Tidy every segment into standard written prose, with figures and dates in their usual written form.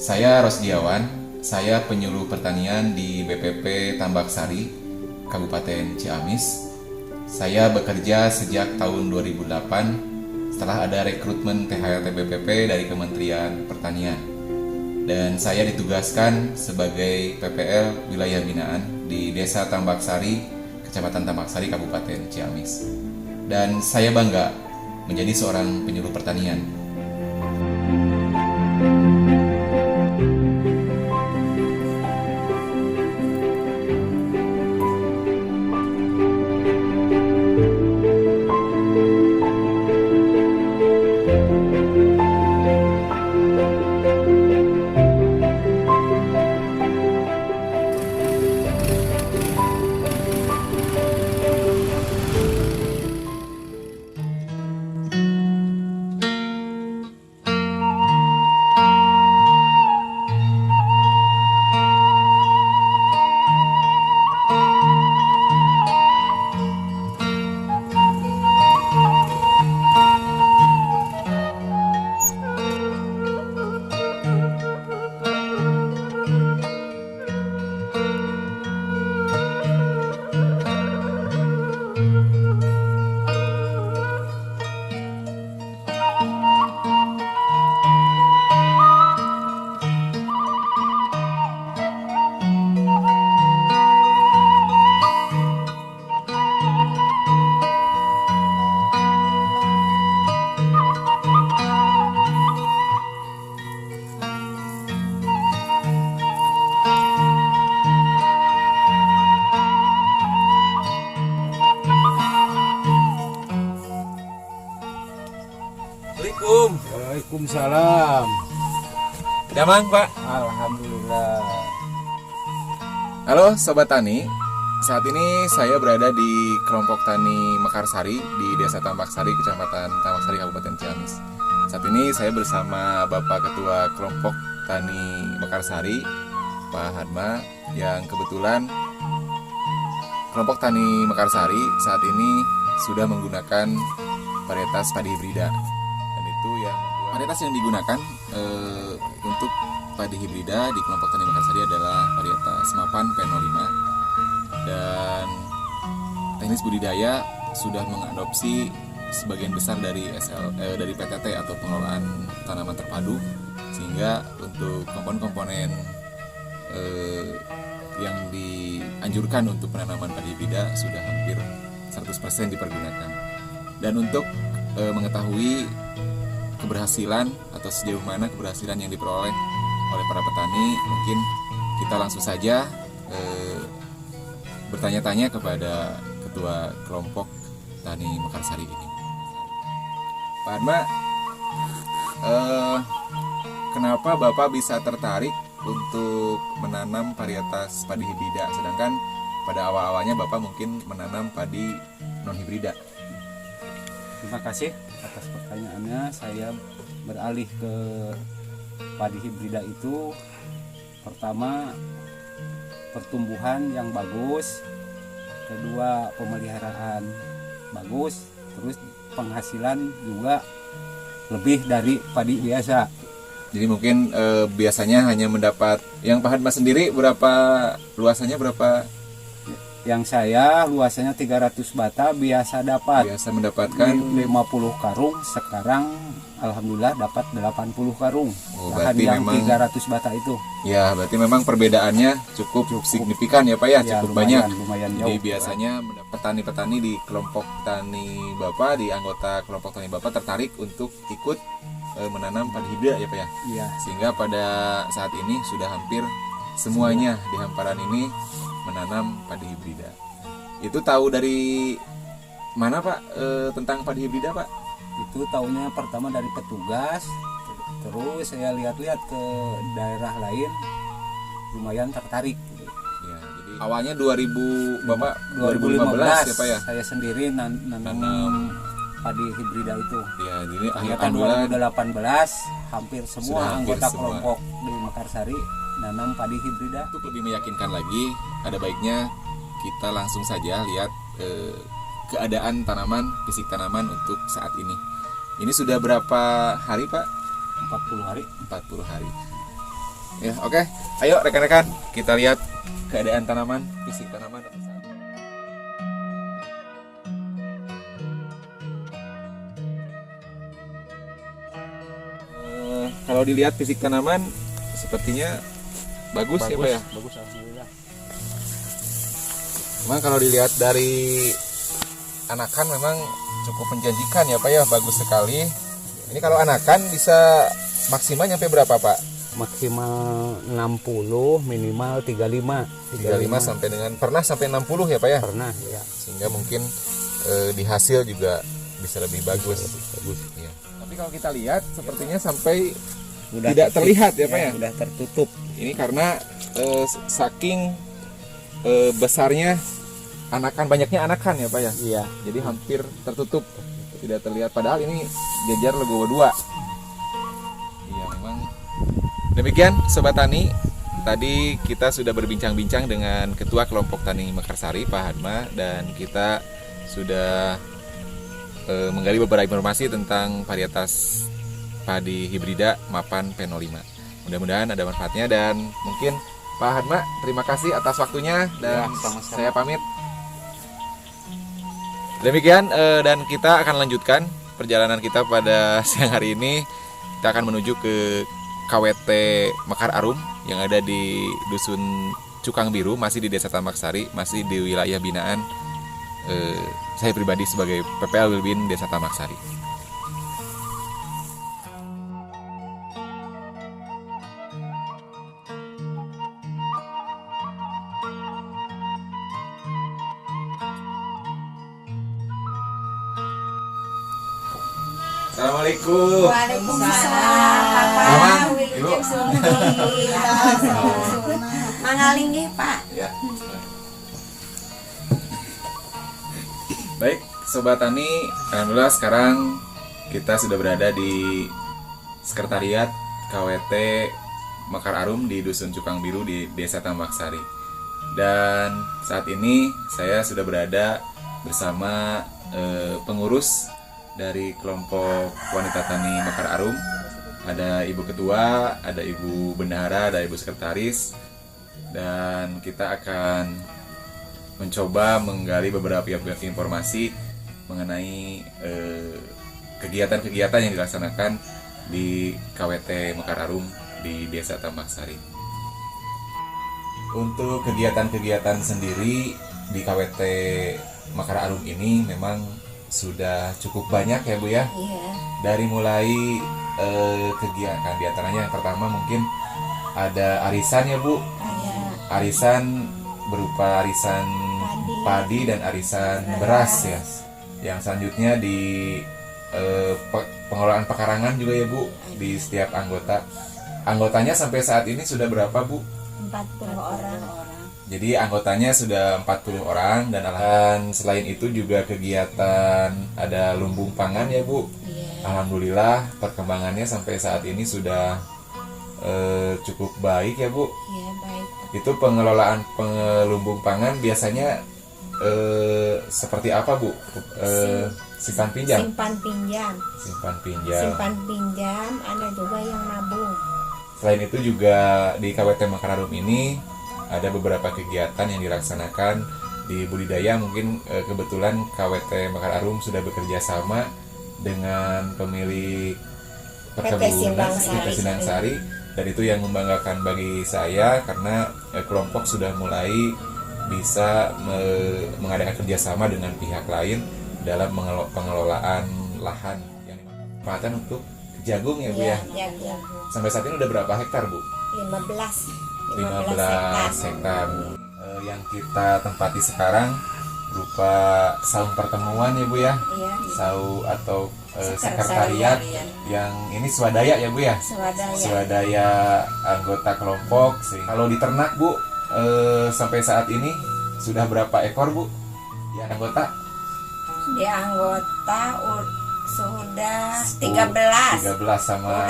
Saya Rosdiawan, saya penyuluh pertanian di BPP Tambak Sari, Kabupaten Ciamis. Saya bekerja sejak tahun 2008 setelah ada rekrutmen THLT BPP dari Kementerian Pertanian. Dan saya ditugaskan sebagai PPL wilayah binaan di Desa Tambak Sari, Kecamatan Tambak Sari, Kabupaten Ciamis. Dan saya bangga menjadi seorang penyuluh pertanian. Assalamualaikum. Waalaikumsalam. Damang, Pak. Alhamdulillah. Halo Sobat Tani, saat ini saya berada di kelompok tani Mekarsari di Desa Tambak Sari, Kecamatan Tambak Sari, Kabupaten Ciamis. Saat ini saya bersama Bapak Ketua Kelompok Tani Mekarsari, Pak Hadma, yang kebetulan kelompok tani Mekarsari saat ini sudah menggunakan varietas padi hibrida. Dan itu yang varietas yang digunakan untuk padi hibrida di kelompok tani Mekarsari adalah varietas Mapan P05, dan teknis budidaya sudah mengadopsi sebagian besar dari dari PTT atau pengelolaan tanaman terpadu, sehingga untuk komponen-komponen yang dianjurkan untuk penanaman padi hibrida sudah hampir 100% dipergunakan. Dan untuk mengetahui keberhasilan atau sejauh mana keberhasilan yang diperoleh oleh para petani, mungkin kita langsung saja bertanya-tanya kepada Ketua Kelompok Tani Mekarsari ini. Pak Hadma, kenapa Bapak bisa tertarik untuk menanam varietas padi hibrida, sedangkan pada awal-awalnya Bapak mungkin menanam padi non-hibrida? Terima kasih atas pertanyaannya. Saya beralih ke padi hibrida itu pertama pertumbuhan yang bagus, kedua pemeliharaan bagus, terus penghasilan juga lebih dari padi biasa. Jadi mungkin biasanya hanya mendapat, yang Pak Hadma sendiri berapa luasannya, berapa? Yang saya luasannya 300 bata biasa Mendapatkan 50 karung, sekarang alhamdulillah dapat 80 karung. Oh, Lahan berarti yang memang 300 bata itu. ya, berarti memang perbedaannya cukup signifikan ya Pak ya, Ya, cukup banyak. lumayan jauh. Jadi biasanya petani-petani di kelompok tani Bapak, di anggota kelompok tani Bapak tertarik untuk ikut menanam padi hibrida ya Pak ya. Iya. Sehingga pada saat ini sudah hampir semuanya di hamparan ini menanam padi hibrida. Itu tahu dari mana Pak tentang padi hibrida Pak? Itu tahunnya pertama dari petugas, terus saya lihat-lihat ke daerah lain, lumayan tertarik. Ya, jadi awalnya 2000 Bapak 2015 ya Pak ya. saya sendiri nanam padi hibrida itu. Ya, jadi akhir Tahun bulan 2018 hampir semua Sudah hampir anggota semua. kelompok di Mekarsari nanam padi hibrida. untuk lebih meyakinkan lagi, ada baiknya kita langsung saja lihat keadaan tanaman, fisik tanaman untuk saat ini. Ini sudah berapa hari Pak? 40 hari. 40 hari. Ya, oke. Ayo rekan-rekan, kita lihat keadaan tanaman, fisik tanaman. Kalau dilihat fisik tanaman sepertinya bagus ya Pak ya. Bagus alhamdulillah. Memang kalau dilihat dari anakan memang cukup menjanjikan ya Pak ya, bagus sekali. Ini kalau anakan bisa maksimal nyampe berapa Pak? Maksimal 60, minimal 35. 35 sampai dengan pernah sampai 60 ya Pak ya? Pernah ya. Sehingga mungkin di hasil juga bisa lebih bagus. Bagus. Ya. Tapi kalau kita lihat sepertinya sampai Udah tidak terlihat ya Pak ya? Udah tertutup. Ini karena saking besarnya anakan, banyaknya anakan ya Pak ya? Iya. Jadi hampir tertutup, tidak terlihat. Padahal ini jajar legowo 2. Iya memang. Demikian Sobat Tani, tadi kita sudah berbincang-bincang dengan Ketua Kelompok Tani Mekarsari Pak Hadma, dan kita sudah menggali beberapa informasi tentang varietas padi hibrida mapan P05. Mudah-mudahan ada manfaatnya, dan mungkin Pak Hadma, terima kasih atas waktunya, dan Ya, sama-sama. saya pamit. Demikian, dan kita akan lanjutkan perjalanan kita pada siang hari ini. Kita akan menuju ke KWT Mekar Arum yang ada di Dusun Cukang Biru, masih di Desa Tambak Sari, masih di wilayah binaan saya pribadi sebagai PPL Wilbin Desa Tambak Sari. Assalamualaikum. Waalaikumsalam. Mamang, Ibu. Mangaling nggih, Pak. Ya. Baik, Sobat Tani, alhamdulillah sekarang kita sudah berada di Sekretariat KWT Mekar Arum di Dusun Cukang Biru di Desa Tambak Sari. Dan saat ini saya sudah berada bersama pengurus dari kelompok wanita tani Mekar Arum. Ada Ibu Ketua, ada Ibu Bendahara, ada Ibu Sekretaris, dan kita akan mencoba menggali beberapa informasi mengenai kegiatan-kegiatan yang dilaksanakan di KWT Mekar Arum di Desa Tambak Sari. Untuk kegiatan-kegiatan sendiri di KWT Mekar Arum ini memang sudah cukup banyak ya Bu ya. Iya. Dari mulai kegiatan, di antaranya yang pertama mungkin ada arisan ya Bu. Ada Arisan berupa arisan padi dan arisan beras ya. Yang selanjutnya di pengelolaan pekarangan juga ya Bu, di setiap anggota. Anggotanya sampai saat ini sudah berapa Bu? 40 orang. Jadi anggotanya sudah 40 orang, dan selain itu juga kegiatan ada lumbung pangan ya Bu. Iya. Alhamdulillah perkembangannya sampai saat ini sudah cukup baik ya Bu. Iya, baik. Itu pengelolaan lumbung pangan biasanya seperti apa Bu? Simpan pinjam. Simpan pinjam. Simpan pinjam. Simpan pinjam, ada juga yang nabung. Selain itu juga di KWT Mekar Arum ini ada beberapa kegiatan yang dilaksanakan di budidaya. Mungkin kebetulan KWT Mekar Arum sudah bekerja sama dengan pemilik perkebunan PT Sindang Sari, dan itu yang membanggakan bagi saya karena kelompok sudah mulai bisa mengadakan kerjasama dengan pihak lain dalam pengelolaan lahan yang dimanfaatkan untuk jagung ya Bu ya. Jagung. Sampai saat ini udah berapa hektar Bu? 15 hektar. Yang kita tempati sekarang berupa saung pertemuan ya Bu ya. Iya. Saung atau Sekretariat, sekretariat yang ini swadaya ya Bu ya. Swadaya. Swadaya anggota kelompok. Kalau di ternak Bu, sampai saat ini sudah berapa ekor Bu yang anggota? Di anggota sudah 13. 13 sama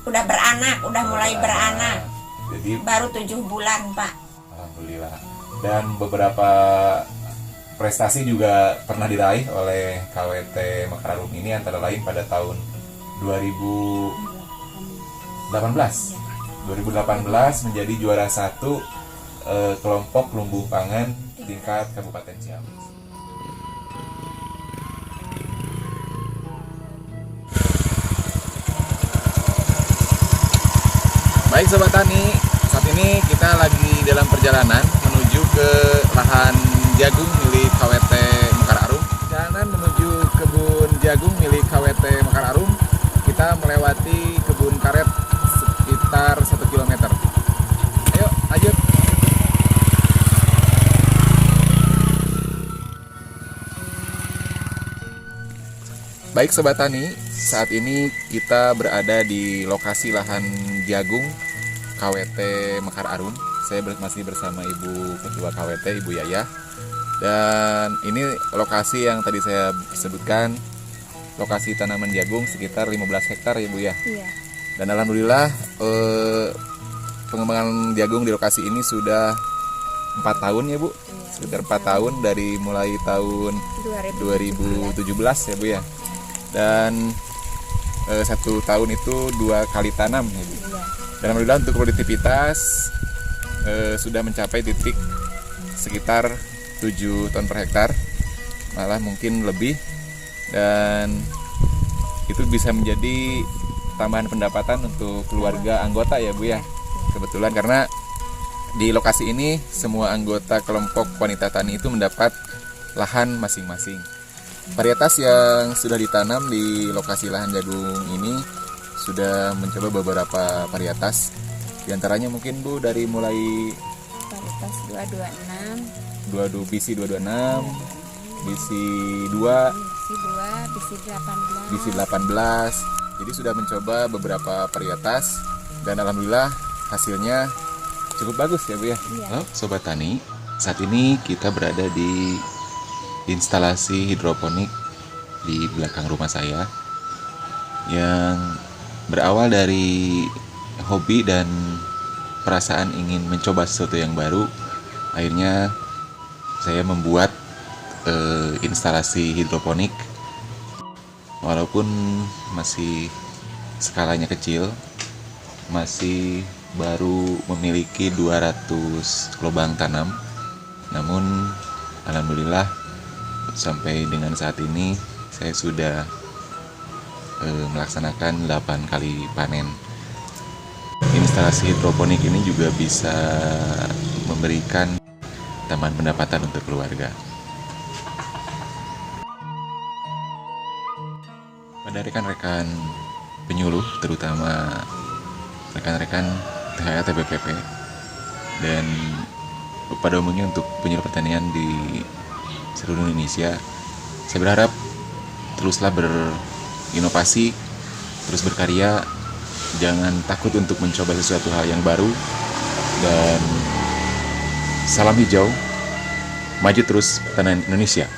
Udah beranak, udah mulai beranak. Jadi Baru 7 bulan, Pak. alhamdulillah. Dan beberapa prestasi juga pernah diraih oleh KWT Mekar Arum ini, antara lain pada tahun 2018. 2018 menjadi juara 1 kelompok lumbung pangan tingkat Kabupaten Ciamis. Baik Sobat Tani, saat ini kita lagi dalam perjalanan menuju ke lahan jagung milik KWT Mekar Arum. Perjalanan menuju kebun jagung milik KWT Mekar Arum, kita melewati kebun karet sekitar 1 km. Ayo, lanjut. Baik Sobat Tani, saat ini kita berada di lokasi lahan jagung KWT Mekar Arum. Saya masih bersama Ibu Ketua KWT, Ibu Yayah. Dan ini lokasi yang tadi saya sebutkan, lokasi tanaman jagung sekitar 15 hektar ya Bu ya. Iya. Dan alhamdulillah pengembangan jagung di lokasi ini sudah 4 tahun ya Bu. Sekitar 4 tahun dari mulai tahun 2017 ya Bu ya. Dan 1 tahun itu 2 kali tanam ya Bu. Iya. Dan alhamdulillah untuk produktivitas sudah mencapai titik sekitar 7 ton per hektar, malah mungkin lebih. Dan itu bisa menjadi tambahan pendapatan untuk keluarga anggota ya Bu ya. Kebetulan karena di lokasi ini semua anggota kelompok wanita tani itu mendapat lahan masing-masing. Varietas yang sudah ditanam di lokasi lahan jagung ini sudah mencoba beberapa varietas. Di antaranya mungkin Bu dari mulai Varietas 226, BC 226, BC 2, BC 2, BC 18. BC 18. Jadi sudah mencoba beberapa varietas dan alhamdulillah hasilnya cukup bagus ya Bu ya. Iya. Halo Sobat Tani, saat ini kita berada di instalasi hidroponik di belakang rumah saya yang berawal dari hobi dan perasaan ingin mencoba sesuatu yang baru. Akhirnya saya membuat instalasi hidroponik, walaupun masih skalanya kecil, masih baru memiliki 200 lubang tanam. Namun alhamdulillah sampai dengan saat ini saya sudah melaksanakan 8 kali panen. Instalasi hidroponik ini juga bisa memberikan tambahan pendapatan untuk keluarga. Pada rekan-rekan penyuluh, terutama rekan-rekan THA TBPP dan pada umumnya untuk penyuluh pertanian di seluruh Indonesia, saya berharap teruslah berinovasi, terus berkarya, jangan takut untuk mencoba sesuatu hal yang baru, dan salam hijau, maju terus pertanian Indonesia.